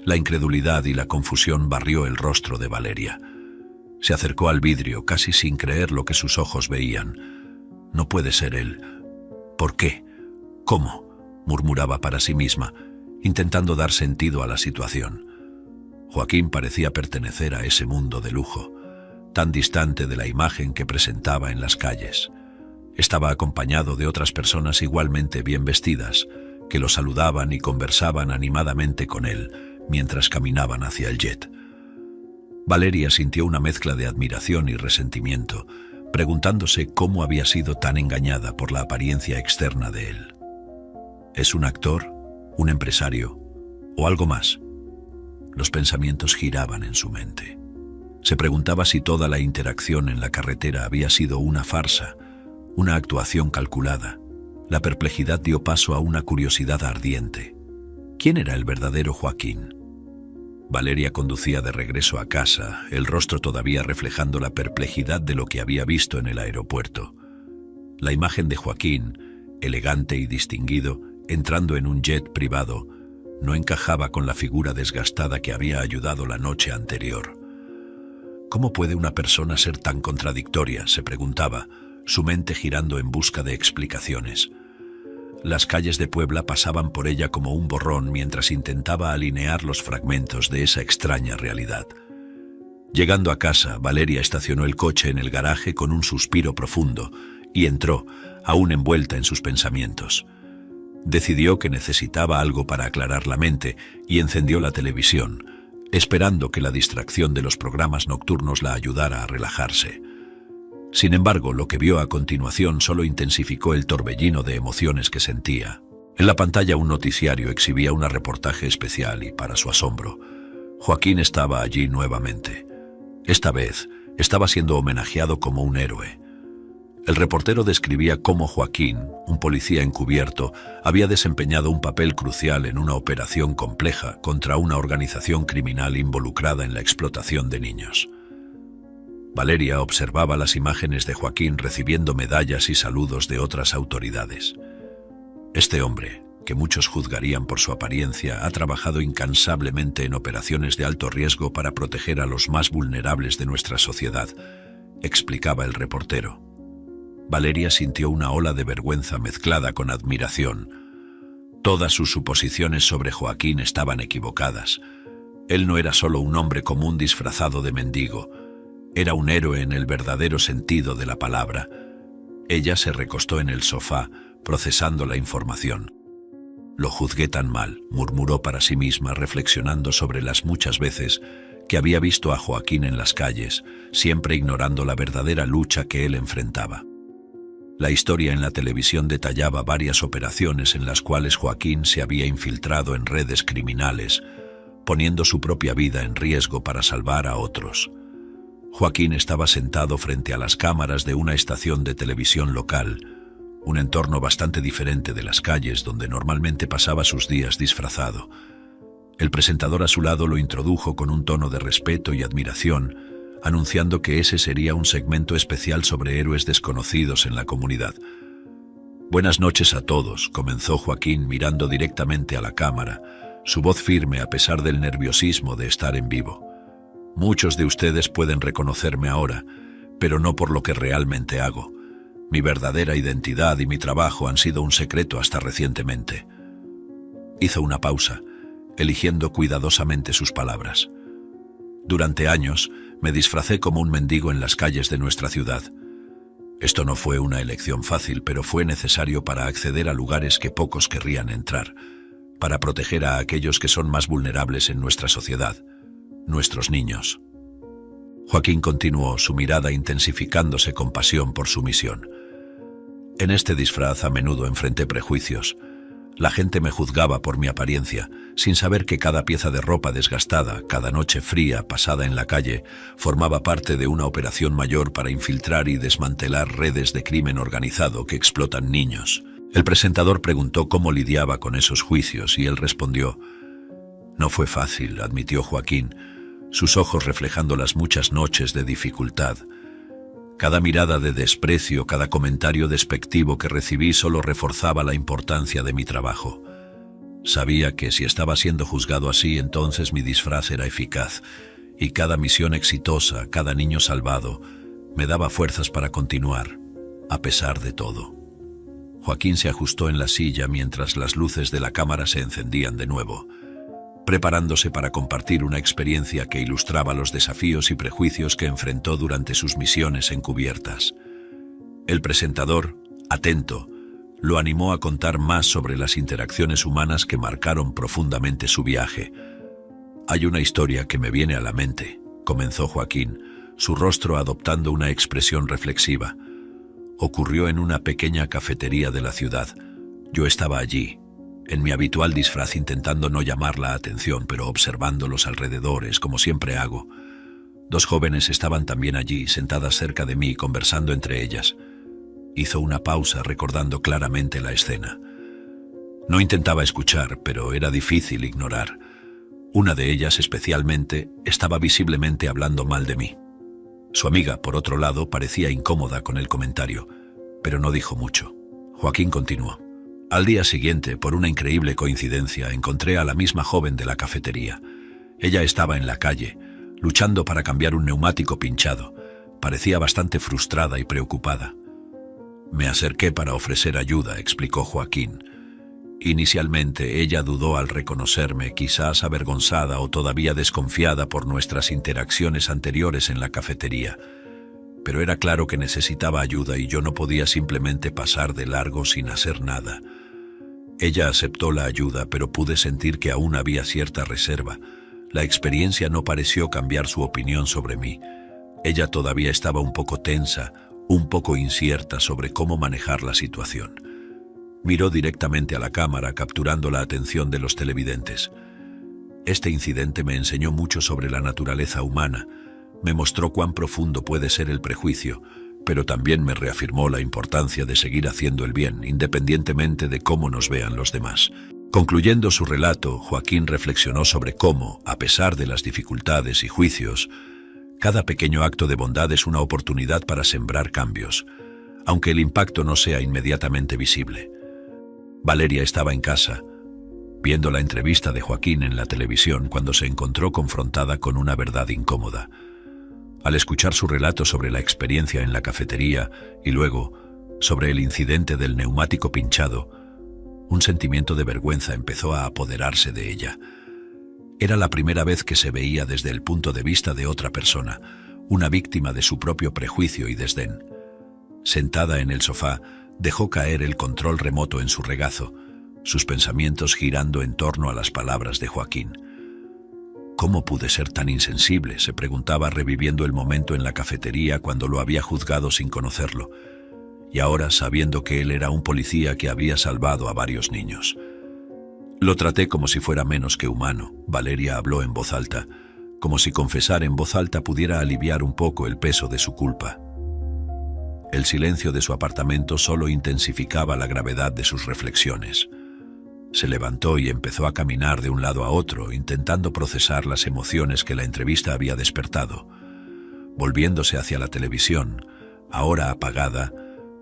La incredulidad y la confusión barrió el rostro de Valeria. Se acercó al vidrio, casi sin creer lo que sus ojos veían. No puede ser él. ¿Por qué? ¿Cómo? Murmuraba para sí misma, intentando dar sentido a la situación. Joaquín parecía pertenecer a ese mundo de lujo, tan distante de la imagen que presentaba en las calles. Estaba acompañado de otras personas igualmente bien vestidas, que lo saludaban y conversaban animadamente con él, mientras caminaban hacia el jet. Valeria sintió una mezcla de admiración y resentimiento, preguntándose cómo había sido tan engañada por la apariencia externa de él. ¿Es un actor, un empresario o algo más? Los pensamientos giraban en su mente. Se preguntaba si toda la interacción en la carretera había sido una farsa, una actuación calculada. La perplejidad dio paso a una curiosidad ardiente. ¿Quién era el verdadero Joaquín? Valeria conducía de regreso a casa, el rostro todavía reflejando la perplejidad de lo que había visto en el aeropuerto. La imagen de Joaquín, elegante y distinguido, entrando en un jet privado, no encajaba con la figura desgastada que había ayudado la noche anterior. ¿Cómo puede una persona ser tan contradictoria?, se preguntaba, su mente girando en busca de explicaciones. Las calles de Puebla pasaban por ella como un borrón mientras intentaba alinear los fragmentos de esa extraña realidad. Llegando a casa, Valeria estacionó el coche en el garaje con un suspiro profundo y entró, aún envuelta en sus pensamientos. Decidió que necesitaba algo para aclarar la mente y encendió la televisión, esperando que la distracción de los programas nocturnos la ayudara a relajarse. Sin embargo, lo que vio a continuación solo intensificó el torbellino de emociones que sentía. En la pantalla un noticiario exhibía un reportaje especial y, para su asombro, Joaquín estaba allí nuevamente. Esta vez estaba siendo homenajeado como un héroe. El reportero describía cómo Joaquín, un policía encubierto, había desempeñado un papel crucial en una operación compleja contra una organización criminal involucrada en la explotación de niños. Valeria observaba las imágenes de Joaquín recibiendo medallas y saludos de otras autoridades. Este hombre, que muchos juzgarían por su apariencia, ha trabajado incansablemente en operaciones de alto riesgo para proteger a los más vulnerables de nuestra sociedad, explicaba el reportero. Valeria sintió una ola de vergüenza mezclada con admiración. Todas sus suposiciones sobre Joaquín estaban equivocadas. Él no era solo un hombre común disfrazado de mendigo, era un héroe en el verdadero sentido de la palabra. Ella se recostó en el sofá, procesando la información. Lo juzgué tan mal, murmuró para sí misma, reflexionando sobre las muchas veces que había visto a Joaquín en las calles, siempre ignorando la verdadera lucha que él enfrentaba. La historia en la televisión detallaba varias operaciones en las cuales Joaquín se había infiltrado en redes criminales, poniendo su propia vida en riesgo para salvar a otros. Joaquín estaba sentado frente a las cámaras de una estación de televisión local, un entorno bastante diferente de las calles donde normalmente pasaba sus días disfrazado. El presentador a su lado lo introdujo con un tono de respeto y admiración, anunciando que ese sería un segmento especial sobre héroes desconocidos en la comunidad. «Buenas noches a todos», comenzó Joaquín mirando directamente a la cámara, su voz firme a pesar del nerviosismo de estar en vivo. «Muchos de ustedes pueden reconocerme ahora, pero no por lo que realmente hago. Mi verdadera identidad y mi trabajo han sido un secreto hasta recientemente». Hizo una pausa, eligiendo cuidadosamente sus palabras. «Durante años me disfracé como un mendigo en las calles de nuestra ciudad. Esto no fue una elección fácil, pero fue necesario para acceder a lugares que pocos querrían entrar, para proteger a aquellos que son más vulnerables en nuestra sociedad, nuestros niños». Joaquín continuó, su mirada intensificándose con pasión por su misión. «En este disfraz a menudo enfrenté prejuicios. La gente me juzgaba por mi apariencia, sin saber que cada pieza de ropa desgastada, cada noche fría pasada en la calle, formaba parte de una operación mayor para infiltrar y desmantelar redes de crimen organizado que explotan niños». El presentador preguntó cómo lidiaba con esos juicios y él respondió: «No fue fácil», admitió Joaquín, sus ojos reflejando las muchas noches de dificultad. «Cada mirada de desprecio, cada comentario despectivo que recibí solo reforzaba la importancia de mi trabajo. Sabía que si estaba siendo juzgado así, entonces mi disfraz era eficaz, y cada misión exitosa, cada niño salvado, me daba fuerzas para continuar, a pesar de todo». Joaquín se ajustó en la silla mientras las luces de la cámara se encendían de nuevo, preparándose para compartir una experiencia que ilustraba los desafíos y prejuicios que enfrentó durante sus misiones encubiertas. El presentador, atento, lo animó a contar más sobre las interacciones humanas que marcaron profundamente su viaje. «Hay una historia que me viene a la mente», comenzó Joaquín, su rostro adoptando una expresión reflexiva. «Ocurrió en una pequeña cafetería de la ciudad. Yo estaba allí, en mi habitual disfraz, intentando no llamar la atención, pero observando los alrededores, como siempre hago. Dos jóvenes estaban también allí, sentadas cerca de mí, conversando entre ellas». Hizo una pausa, recordando claramente la escena. No intentaba escuchar, pero era difícil ignorar. Una de ellas, especialmente, estaba visiblemente hablando mal de mí. Su amiga, por otro lado, parecía incómoda con el comentario, pero no dijo mucho. Joaquín continuó. «Al día siguiente, por una increíble coincidencia, encontré a la misma joven de la cafetería. Ella estaba en la calle, luchando para cambiar un neumático pinchado. Parecía bastante frustrada y preocupada. Me acerqué para ofrecer ayuda», explicó Joaquín. «Inicialmente ella dudó al reconocerme, quizás avergonzada o todavía desconfiada por nuestras interacciones anteriores en la cafetería. Pero era claro que necesitaba ayuda y yo no podía simplemente pasar de largo sin hacer nada. Ella aceptó la ayuda, pero pude sentir que aún había cierta reserva. La experiencia no pareció cambiar su opinión sobre mí. Ella todavía estaba un poco tensa, un poco incierta sobre cómo manejar la situación. Miró directamente a la cámara, capturando la atención de los televidentes. Este incidente me enseñó mucho sobre la naturaleza humana, me mostró cuán profundo puede ser el prejuicio, pero también me reafirmó la importancia de seguir haciendo el bien, independientemente de cómo nos vean los demás. Concluyendo su relato, Joaquín reflexionó sobre cómo, a pesar de las dificultades y juicios, cada pequeño acto de bondad es una oportunidad para sembrar cambios, aunque el impacto no sea inmediatamente visible. Valeria estaba en casa, viendo la entrevista de Joaquín en la televisión cuando se encontró confrontada con una verdad incómoda. Al escuchar su relato sobre la experiencia en la cafetería y luego sobre el incidente del neumático pinchado, un sentimiento de vergüenza empezó a apoderarse de ella. Era la primera vez que se veía desde el punto de vista de otra persona, una víctima de su propio prejuicio y desdén. Sentada en el sofá, dejó caer el control remoto en su regazo, sus pensamientos girando en torno a las palabras de Joaquín. ¿Cómo pude ser tan insensible?, se preguntaba, reviviendo el momento en la cafetería cuando lo había juzgado sin conocerlo, y ahora sabiendo que él era un policía que había salvado a varios niños. Lo traté como si fuera menos que humano, Valeria habló en voz alta, como si confesar en voz alta pudiera aliviar un poco el peso de su culpa. El silencio de su apartamento solo intensificaba la gravedad de sus reflexiones. Se levantó y empezó a caminar de un lado a otro, intentando procesar las emociones que la entrevista había despertado. Volviéndose hacia la televisión, ahora apagada,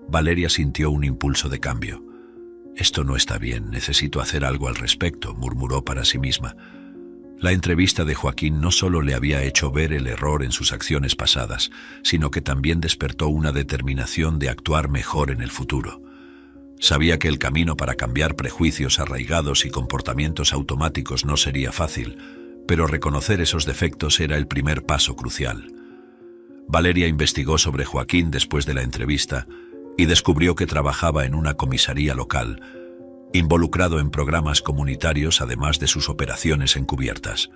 Valeria sintió un impulso de cambio. «Esto no está bien, necesito hacer algo al respecto», murmuró para sí misma. La entrevista de Joaquín no solo le había hecho ver el error en sus acciones pasadas, sino que también despertó una determinación de actuar mejor en el futuro. Sabía que el camino para cambiar prejuicios arraigados y comportamientos automáticos no sería fácil, pero reconocer esos defectos era el primer paso crucial. Valeria investigó sobre Joaquín después de la entrevista y descubrió que trabajaba en una comisaría local, involucrado en programas comunitarios además de sus operaciones encubiertas.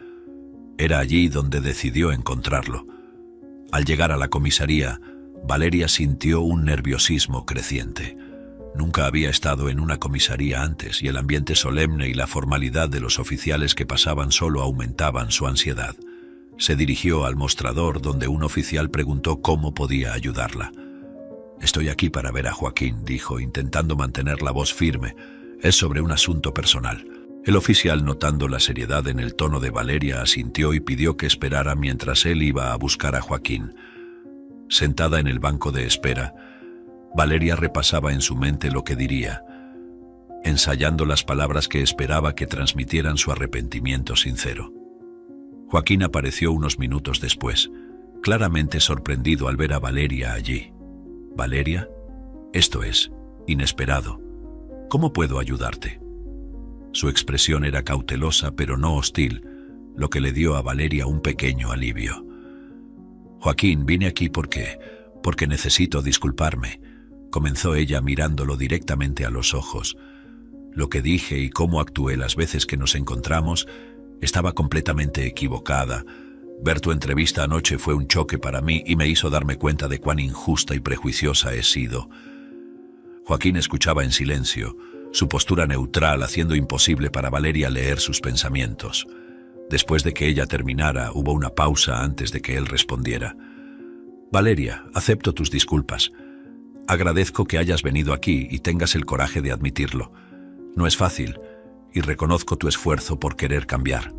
Era allí donde decidió encontrarlo. Al llegar a la comisaría, Valeria sintió un nerviosismo creciente. Nunca había estado en una comisaría antes y el ambiente solemne y la formalidad de los oficiales que pasaban solo aumentaban su ansiedad. Se dirigió al mostrador donde un oficial preguntó cómo podía ayudarla. «Estoy aquí para ver a Joaquín», dijo, intentando mantener la voz firme. «Es sobre un asunto personal». El oficial, notando la seriedad en el tono de Valeria, asintió y pidió que esperara mientras él iba a buscar a Joaquín. Sentada en el banco de espera, Valeria repasaba en su mente lo que diría, ensayando las palabras que esperaba que transmitieran su arrepentimiento sincero. Joaquín apareció unos minutos después, claramente sorprendido al ver a Valeria allí. «¿Valeria? Esto es inesperado. ¿Cómo puedo ayudarte?» Su expresión era cautelosa pero no hostil, lo que le dio a Valeria un pequeño alivio. «Joaquín, vine aquí porque necesito disculparme», comenzó ella mirándolo directamente a los ojos. «Lo que dije y cómo actué las veces que nos encontramos, estaba completamente equivocada. Ver tu entrevista anoche fue un choque para mí y me hizo darme cuenta de cuán injusta y prejuiciosa he sido». Joaquín escuchaba en silencio, su postura neutral haciendo imposible para Valeria leer sus pensamientos. Después de que ella terminara, hubo una pausa antes de que él respondiera. «Valeria, acepto tus disculpas. Agradezco que hayas venido aquí y tengas el coraje de admitirlo. No es fácil, y reconozco tu esfuerzo por querer cambiar».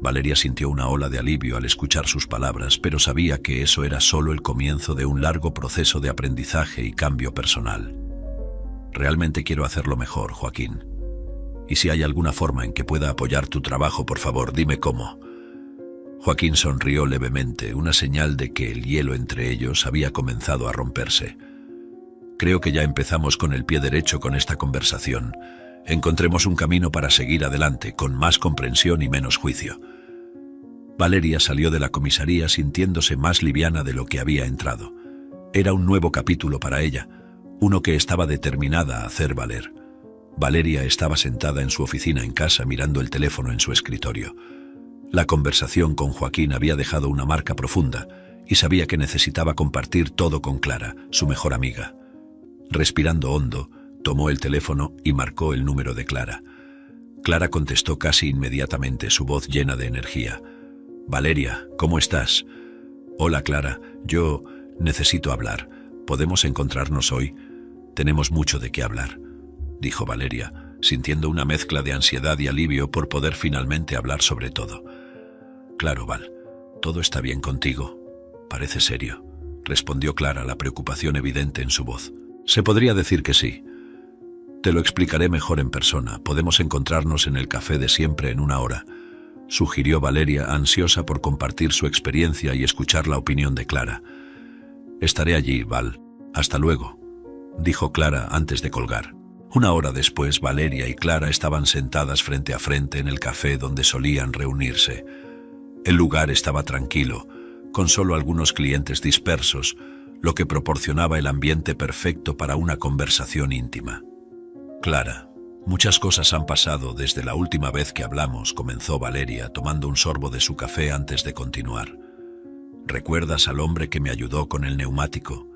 Valeria sintió una ola de alivio al escuchar sus palabras, pero sabía que eso era solo el comienzo de un largo proceso de aprendizaje y cambio personal. «Realmente quiero hacerlo mejor, Joaquín. Y si hay alguna forma en que pueda apoyar tu trabajo, por favor, dime cómo». Joaquín sonrió levemente, una señal de que el hielo entre ellos había comenzado a romperse. «Creo que ya empezamos con el pie derecho con esta conversación. Encontremos un camino para seguir adelante, con más comprensión y menos juicio». Valeria salió de la comisaría sintiéndose más liviana de lo que había entrado. Era un nuevo capítulo para ella, uno que estaba determinada a hacer valer. Valeria estaba sentada en su oficina en casa mirando el teléfono en su escritorio. La conversación con Joaquín había dejado una marca profunda y sabía que necesitaba compartir todo con Clara, su mejor amiga. Respirando hondo, Tomó el teléfono y marcó el número de Clara. Clara contestó casi inmediatamente, su voz llena de energía. «Valeria, ¿cómo estás?» «Hola, Clara, yo necesito hablar. ¿Podemos encontrarnos hoy? Tenemos mucho de qué hablar», dijo Valeria, sintiendo una mezcla de ansiedad y alivio por poder finalmente hablar sobre todo. «Claro, Val, todo está bien contigo. Parece serio», respondió Clara, la preocupación evidente en su voz. «Se podría decir que sí. Te lo explicaré mejor en persona. Podemos encontrarnos en el café de siempre en 1 hora», sugirió Valeria, ansiosa por compartir su experiencia y escuchar la opinión de Clara. «Estaré allí, Val. Hasta luego», dijo Clara antes de colgar. 1 hora después, Valeria y Clara estaban sentadas frente a frente en el café donde solían reunirse. El lugar estaba tranquilo, con solo algunos clientes dispersos, lo que proporcionaba el ambiente perfecto para una conversación íntima. «Clara, muchas cosas han pasado desde la última vez que hablamos», comenzó Valeria, tomando un sorbo de su café antes de continuar. «¿Recuerdas al hombre que me ayudó con el neumático?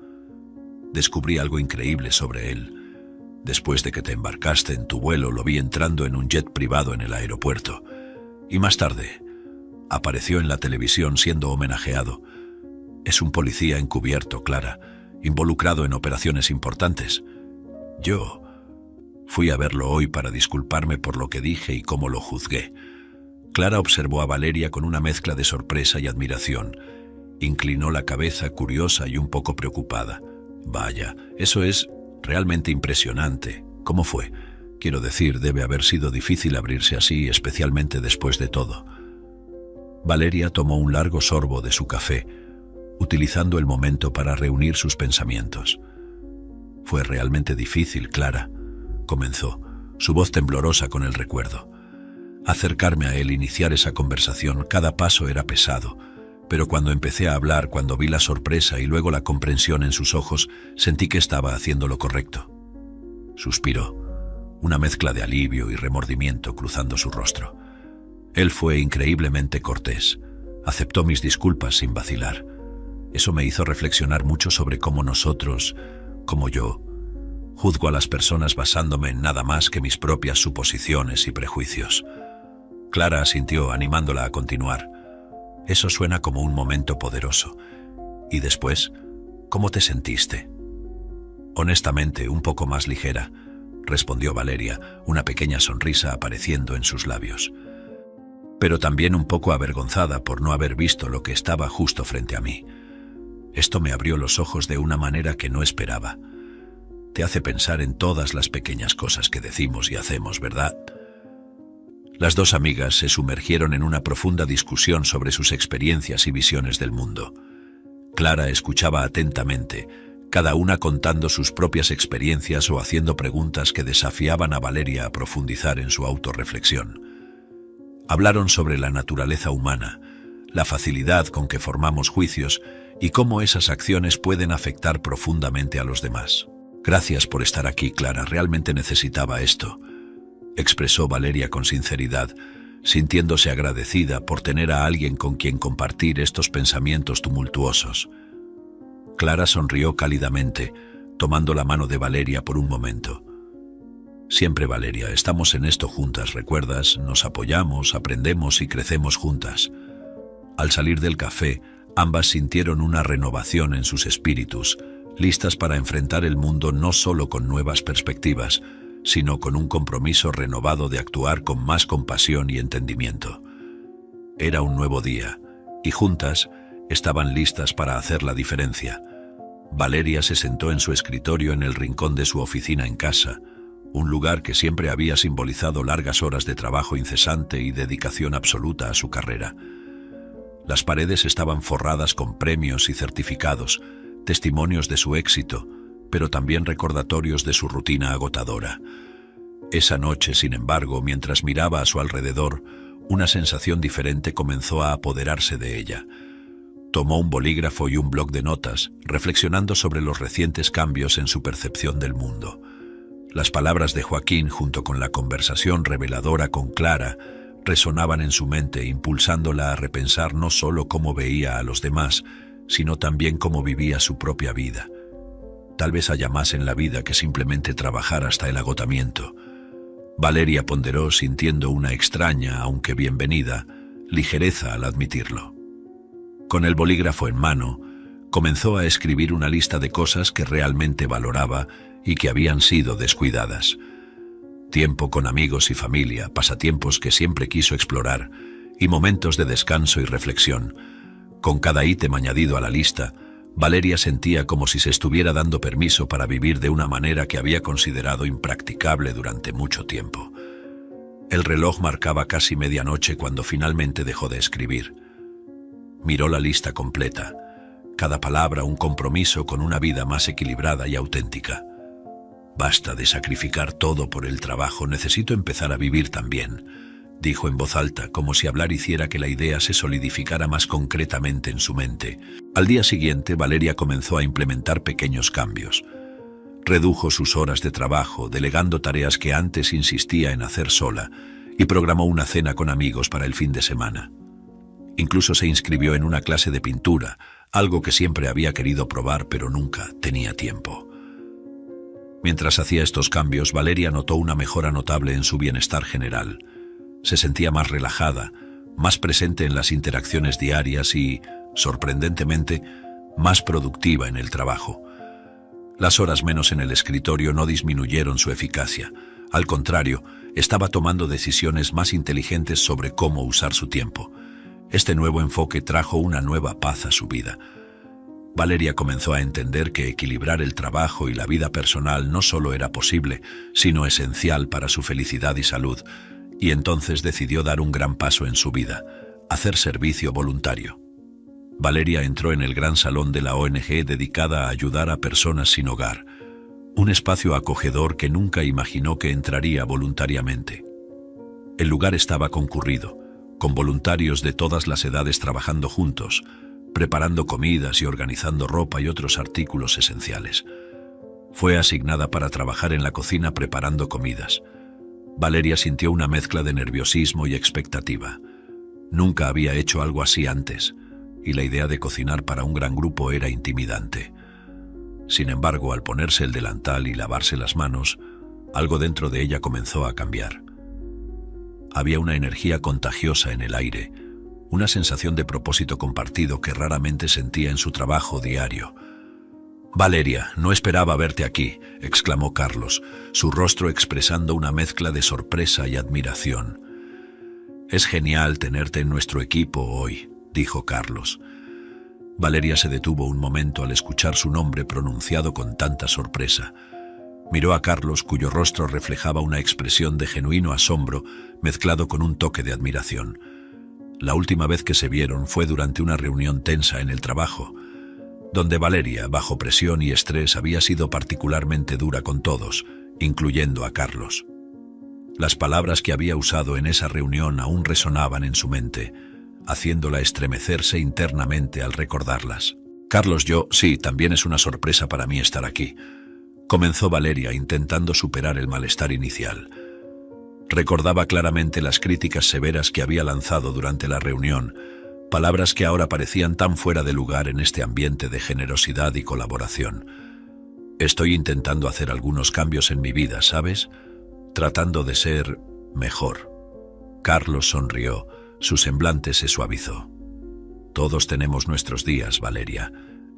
Descubrí algo increíble sobre él. Después de que te embarcaste en tu vuelo, lo vi entrando en un jet privado en el aeropuerto. Y más tarde, apareció en la televisión siendo homenajeado. Es un policía encubierto, Clara, involucrado en operaciones importantes. Yo fui a verlo hoy para disculparme por lo que dije y cómo lo juzgué». Clara observó a Valeria con una mezcla de sorpresa y admiración. Inclinó la cabeza, curiosa y un poco preocupada. «Vaya, eso es realmente impresionante. ¿Cómo fue? Quiero decir, debe haber sido difícil abrirse así, especialmente después de todo». Valeria tomó un largo sorbo de su café, utilizando el momento para reunir sus pensamientos. «Fue realmente difícil, Clara», comenzó, su voz temblorosa con el recuerdo. «Acercarme a él, iniciar esa conversación, cada paso era pesado. Pero cuando empecé a hablar, cuando vi la sorpresa y luego la comprensión en sus ojos, sentí que estaba haciendo lo correcto». Suspiró, una mezcla de alivio y remordimiento cruzando su rostro. «Él fue increíblemente cortés. Aceptó mis disculpas sin vacilar. Eso me hizo reflexionar mucho sobre cómo nosotros, como yo, juzgo a las personas basándome en nada más que mis propias suposiciones y prejuicios». Clara asintió, animándola a continuar. «Eso suena como un momento poderoso. ¿Y después, cómo te sentiste?» «Honestamente, un poco más ligera», respondió Valeria, una pequeña sonrisa apareciendo en sus labios. «Pero también un poco avergonzada por no haber visto lo que estaba justo frente a mí. Esto me abrió los ojos de una manera que no esperaba. Te hace pensar en todas las pequeñas cosas que decimos y hacemos, ¿verdad?». Las dos amigas se sumergieron en una profunda discusión sobre sus experiencias y visiones del mundo. Clara escuchaba atentamente, cada una contando sus propias experiencias o haciendo preguntas que desafiaban a Valeria a profundizar en su autorreflexión. Hablaron sobre la naturaleza humana, la facilidad con que formamos juicios y cómo esas acciones pueden afectar profundamente a los demás. «Gracias por estar aquí, Clara, realmente necesitaba esto», expresó Valeria con sinceridad, sintiéndose agradecida por tener a alguien con quien compartir estos pensamientos tumultuosos. Clara sonrió cálidamente, tomando la mano de Valeria por un momento. «Siempre, Valeria, estamos en esto juntas, ¿recuerdas? Nos apoyamos, aprendemos y crecemos juntas». Al salir del café, ambas sintieron una renovación en sus espíritus, listas para enfrentar el mundo no solo con nuevas perspectivas, sino con un compromiso renovado de actuar con más compasión y entendimiento. Era un nuevo día, y juntas estaban listas para hacer la diferencia. Valeria se sentó en su escritorio en el rincón de su oficina en casa, un lugar que siempre había simbolizado largas horas de trabajo incesante y dedicación absoluta a su carrera. Las paredes estaban forradas con premios y certificados, testimonios de su éxito, pero también recordatorios de su rutina agotadora. Esa noche, sin embargo, mientras miraba a su alrededor, una sensación diferente comenzó a apoderarse de ella. Tomó un bolígrafo y un bloc de notas, reflexionando sobre los recientes cambios en su percepción del mundo. Las palabras de Joaquín, junto con la conversación reveladora con Clara, resonaban en su mente, impulsándola a repensar no solo cómo veía a los demás, sino también cómo vivía su propia vida. Tal vez haya más en la vida que simplemente trabajar hasta el agotamiento. Valeria ponderó, sintiendo una extraña, aunque bienvenida, ligereza al admitirlo. Con el bolígrafo en mano, comenzó a escribir una lista de cosas que realmente valoraba y que habían sido descuidadas. Tiempo con amigos y familia, pasatiempos que siempre quiso explorar y momentos de descanso y reflexión. Con cada ítem añadido a la lista, Valeria sentía como si se estuviera dando permiso para vivir de una manera que había considerado impracticable durante mucho tiempo. El reloj marcaba casi medianoche cuando finalmente dejó de escribir. Miró la lista completa, cada palabra un compromiso con una vida más equilibrada y auténtica. «Basta de sacrificar todo por el trabajo, necesito empezar a vivir también», dijo en voz alta, como si hablar hiciera que la idea se solidificara más concretamente en su mente. Al día siguiente, Valeria comenzó a implementar pequeños cambios. Redujo sus horas de trabajo, delegando tareas que antes insistía en hacer sola, y programó una cena con amigos para el fin de semana. Incluso se inscribió en una clase de pintura, algo que siempre había querido probar pero nunca tenía tiempo. Mientras hacía estos cambios, Valeria notó una mejora notable en su bienestar general. Se sentía más relajada, más presente en las interacciones diarias y, sorprendentemente, más productiva en el trabajo. Las horas menos en el escritorio no disminuyeron su eficacia. Al contrario, estaba tomando decisiones más inteligentes sobre cómo usar su tiempo. Este nuevo enfoque trajo una nueva paz a su vida. Valeria comenzó a entender que equilibrar el trabajo y la vida personal no solo era posible, sino esencial para su felicidad y salud, y entonces decidió dar un gran paso en su vida, hacer servicio voluntario. Valeria entró en el gran salón de la ONG dedicada a ayudar a personas sin hogar, un espacio acogedor que nunca imaginó que entraría voluntariamente. El lugar estaba concurrido, con voluntarios de todas las edades trabajando juntos, preparando comidas y organizando ropa y otros artículos esenciales. Fue asignada para trabajar en la cocina preparando comidas. Valeria sintió una mezcla de nerviosismo y expectativa. Nunca había hecho algo así antes, y la idea de cocinar para un gran grupo era intimidante. Sin embargo, al ponerse el delantal y lavarse las manos, algo dentro de ella comenzó a cambiar. Había una energía contagiosa en el aire, una sensación de propósito compartido que raramente sentía en su trabajo diario. «Valeria, no esperaba verte aquí», exclamó Carlos, su rostro expresando una mezcla de sorpresa y admiración. «Es genial tenerte en nuestro equipo hoy», dijo Carlos. Valeria se detuvo un momento al escuchar su nombre pronunciado con tanta sorpresa. Miró a Carlos, cuyo rostro reflejaba una expresión de genuino asombro mezclado con un toque de admiración. La última vez que se vieron fue durante una reunión tensa en el trabajo, donde Valeria, bajo presión y estrés, había sido particularmente dura con todos, incluyendo a Carlos. Las palabras que había usado en esa reunión aún resonaban en su mente, haciéndola estremecerse internamente al recordarlas. «Carlos, sí, también es una sorpresa para mí estar aquí», comenzó Valeria, intentando superar el malestar inicial. Recordaba claramente las críticas severas que había lanzado durante la reunión, palabras que ahora parecían tan fuera de lugar en este ambiente de generosidad y colaboración. «Estoy intentando hacer algunos cambios en mi vida, ¿sabes? Tratando de ser mejor». Carlos sonrió, su semblante se suavizó. «Todos tenemos nuestros días, Valeria.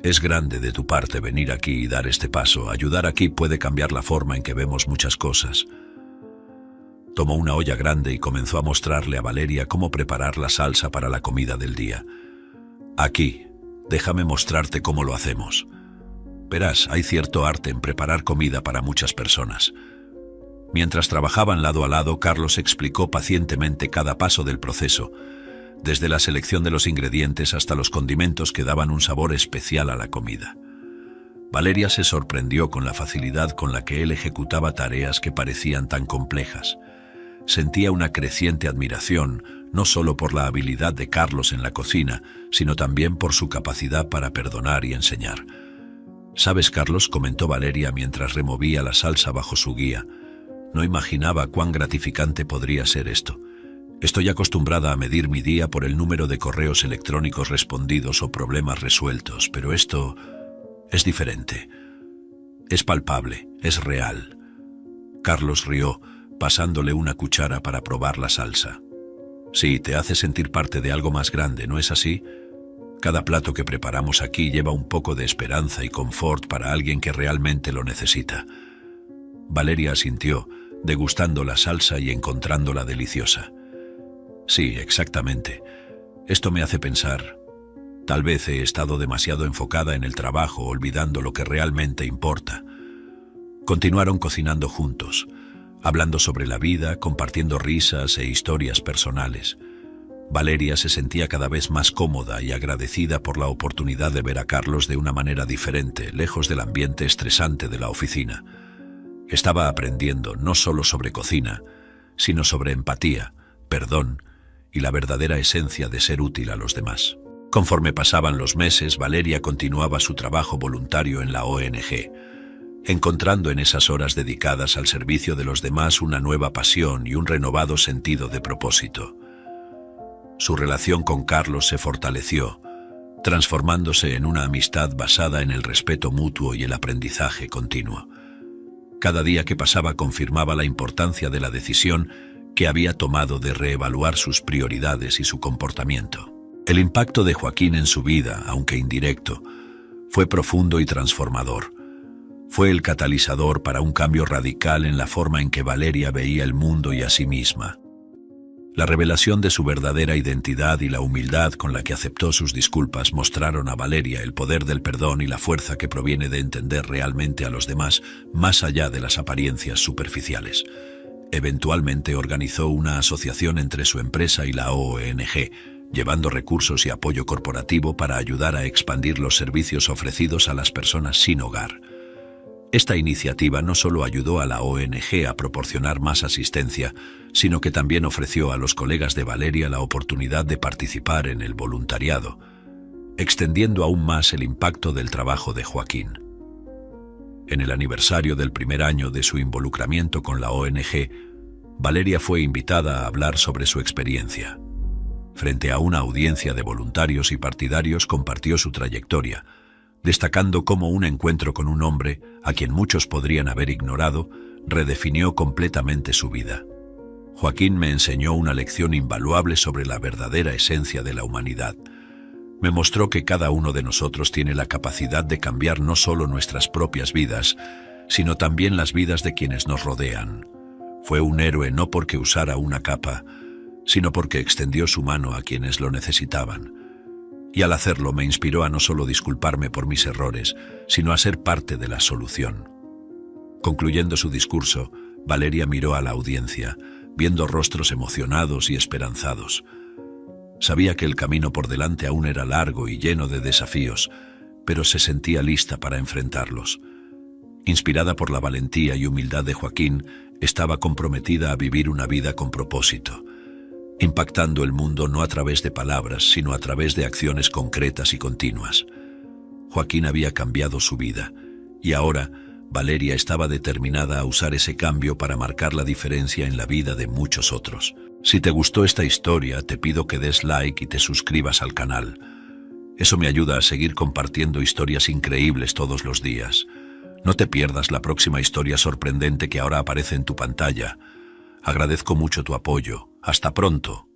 Es grande de tu parte venir aquí y dar este paso. Ayudar aquí puede cambiar la forma en que vemos muchas cosas». Tomó una olla grande y comenzó a mostrarle a Valeria cómo preparar la salsa para la comida del día. «Aquí, déjame mostrarte cómo lo hacemos. Verás, hay cierto arte en preparar comida para muchas personas». Mientras trabajaban lado a lado, Carlos explicó pacientemente cada paso del proceso, desde la selección de los ingredientes hasta los condimentos que daban un sabor especial a la comida. Valeria se sorprendió con la facilidad con la que él ejecutaba tareas que parecían tan complejas. Sentía una creciente admiración, no solo por la habilidad de Carlos en la cocina, sino también por su capacidad para perdonar y enseñar. «¿Sabes, Carlos?», comentó Valeria mientras removía la salsa bajo su guía. «No imaginaba cuán gratificante podría ser esto. Estoy acostumbrada a medir mi día por el número de correos electrónicos respondidos o problemas resueltos, pero esto es diferente. Es palpable, es real. Carlos rió, pasándole una cuchara para probar la salsa. Sí, te hace sentir parte de algo más grande, ¿no es así? Cada plato que preparamos aquí lleva un poco de esperanza y confort para alguien que realmente lo necesita. Valeria asintió, degustando la salsa y encontrándola deliciosa. Sí, exactamente. Esto me hace pensar. Tal vez he estado demasiado enfocada en el trabajo, olvidando lo que realmente importa. Continuaron cocinando juntos, hablando sobre la vida, compartiendo risas e historias personales. Valeria se sentía cada vez más cómoda y agradecida por la oportunidad de ver a Carlos de una manera diferente, lejos del ambiente estresante de la oficina. Estaba aprendiendo no solo sobre cocina, sino sobre empatía, perdón y la verdadera esencia de ser útil a los demás. Conforme pasaban los meses, Valeria continuaba su trabajo voluntario en la ONG, encontrando en esas horas dedicadas al servicio de los demás una nueva pasión y un renovado sentido de propósito. Su relación con Carlos se fortaleció, transformándose en una amistad basada en el respeto mutuo y el aprendizaje continuo. Cada día que pasaba confirmaba la importancia de la decisión que había tomado de reevaluar sus prioridades y su comportamiento. El impacto de Joaquín en su vida, aunque indirecto, fue profundo y transformador. Fue el catalizador para un cambio radical en la forma en que Valeria veía el mundo y a sí misma. La revelación de su verdadera identidad y la humildad con la que aceptó sus disculpas mostraron a Valeria el poder del perdón y la fuerza que proviene de entender realmente a los demás más allá de las apariencias superficiales. Eventualmente organizó una asociación entre su empresa y la ONG, llevando recursos y apoyo corporativo para ayudar a expandir los servicios ofrecidos a las personas sin hogar. Esta iniciativa no solo ayudó a la ONG a proporcionar más asistencia, sino que también ofreció a los colegas de Valeria la oportunidad de participar en el voluntariado, extendiendo aún más el impacto del trabajo de Joaquín. En el aniversario del primer año de su involucramiento con la ONG, Valeria fue invitada a hablar sobre su experiencia. Frente a una audiencia de voluntarios y partidarios compartió su trayectoria, destacando cómo un encuentro con un hombre, a quien muchos podrían haber ignorado, redefinió completamente su vida. Joaquín me enseñó una lección invaluable sobre la verdadera esencia de la humanidad. Me mostró que cada uno de nosotros tiene la capacidad de cambiar no solo nuestras propias vidas, sino también las vidas de quienes nos rodean. Fue un héroe no porque usara una capa, sino porque extendió su mano a quienes lo necesitaban. Y al hacerlo me inspiró a no solo disculparme por mis errores, sino a ser parte de la solución. Concluyendo su discurso, Valeria miró a la audiencia, viendo rostros emocionados y esperanzados. Sabía que el camino por delante aún era largo y lleno de desafíos, pero se sentía lista para enfrentarlos. Inspirada por la valentía y humildad de Joaquín, estaba comprometida a vivir una vida con propósito, impactando el mundo no a través de palabras, sino a través de acciones concretas y continuas. Joaquín había cambiado su vida, y ahora Valeria estaba determinada a usar ese cambio para marcar la diferencia en la vida de muchos otros. Si te gustó esta historia, te pido que des like y te suscribas al canal. Eso me ayuda a seguir compartiendo historias increíbles todos los días. No te pierdas la próxima historia sorprendente que ahora aparece en tu pantalla. Agradezco mucho tu apoyo. Hasta pronto.